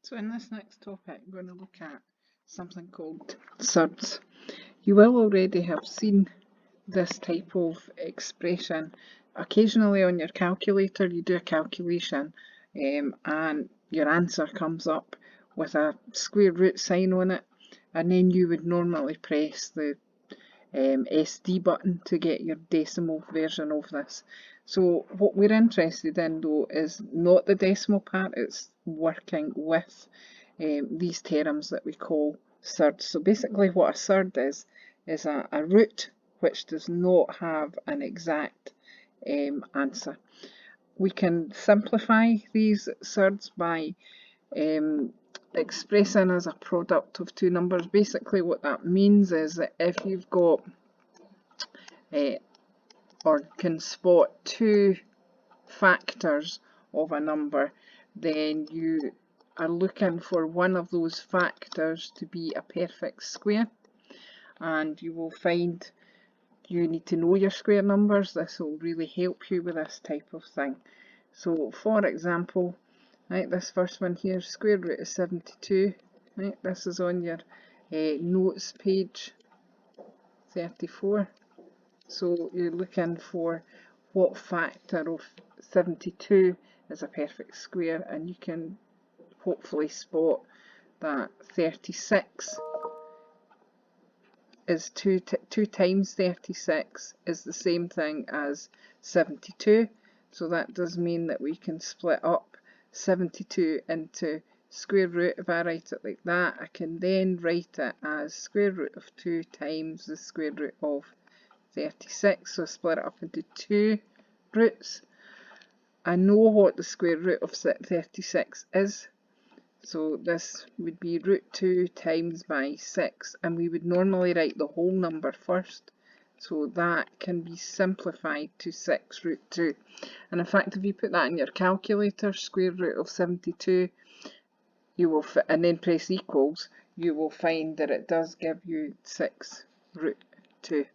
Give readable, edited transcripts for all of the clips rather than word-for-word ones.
So in this next topic, we're going to look at something called surds. You will already have seen this type of expression. Occasionally on your calculator you do a calculation and your answer comes up with a square root sign on it, and then you would normally press the SD button to get your decimal version of this. So what we're interested in though is not the decimal part, it's working with these terms that we call surds. So basically what a surd is a root which does not have an exact answer. We can simplify these surds by expressing as a product of two numbers. Basically what that means is that if you've got or can spot two factors of a number, then you are looking for one of those factors to be a perfect square, and you will find you need to know your square numbers. This will really help you with this type of thing. So for example, right, this first one here, square root of 72, right, this is on your notes page 34. So you're looking for what factor of 72 is a perfect square, and you can hopefully spot that 36 is 2 times 36 is the same thing as 72. So that does mean that we can split up 72 into square root. If I write it like that, I can then write it as square root of 2 times the square root of 36, so split it up into two roots. I know what the square root of 36 is, so this would be root 2 times by 6, and we would normally write the whole number first, so that can be simplified to 6 root 2. And in fact, if you put that in your calculator, square root of 72, you will and then press equals, you will find that it does give you 6 root 2.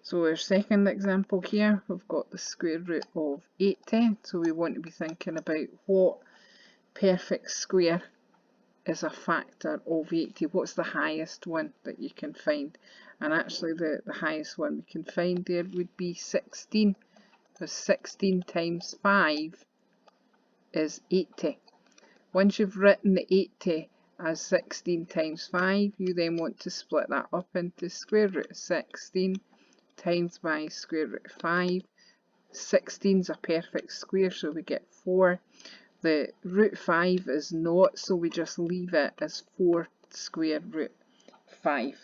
So our second example here, we've got the square root of 80, so we want to be thinking about what perfect square is a factor of 80. What's the highest one that you can find? And actually the highest one we can find there would be 16, because 16 times 5 is 80. Once you've written the 80 as 16 times 5, you then want to split that up into square root of 16 times by square root of 5. 16 is a perfect square, so we get 4. The root 5 is not, so we just leave it as 4 square root 5.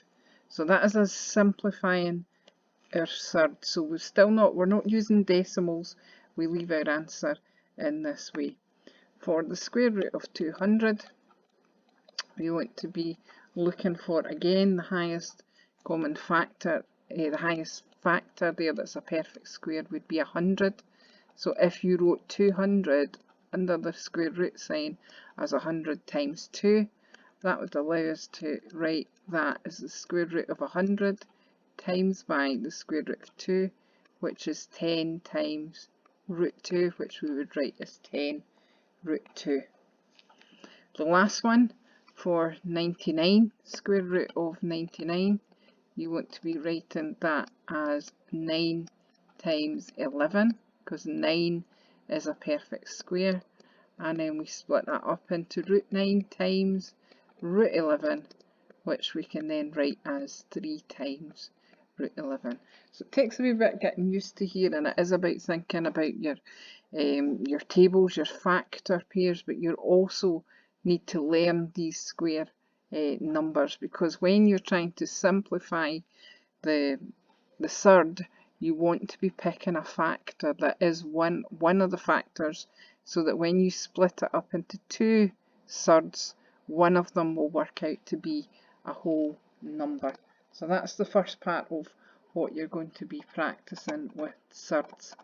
So that is us simplifying our surd. So we're not using decimals, we leave our answer in this way. For the square root of 200, we want to be looking for, again, the highest common factor. The highest factor there that's a perfect square would be 100. So if you wrote 200 under the square root sign as 100 times 2, that would allow us to write that as the square root of 100 times by the square root of 2, which is 10 times root 2, which we would write as 10 root 2. The last one, for 99, square root of 99, you want to be writing that as 9 times 11, because 9 is a perfect square, and then we split that up into root 9 times root 11, which we can then write as 3 times root 11. So it takes a wee bit getting used to here, and it is about thinking about your tables, your factor pairs, but you also need to learn these square numbers, because when you're trying to simplify the surd, you want to be picking a factor that is one of the factors, so that when you split it up into two surds, one of them will work out to be a whole number. So that's the first part of what you're going to be practicing with surds.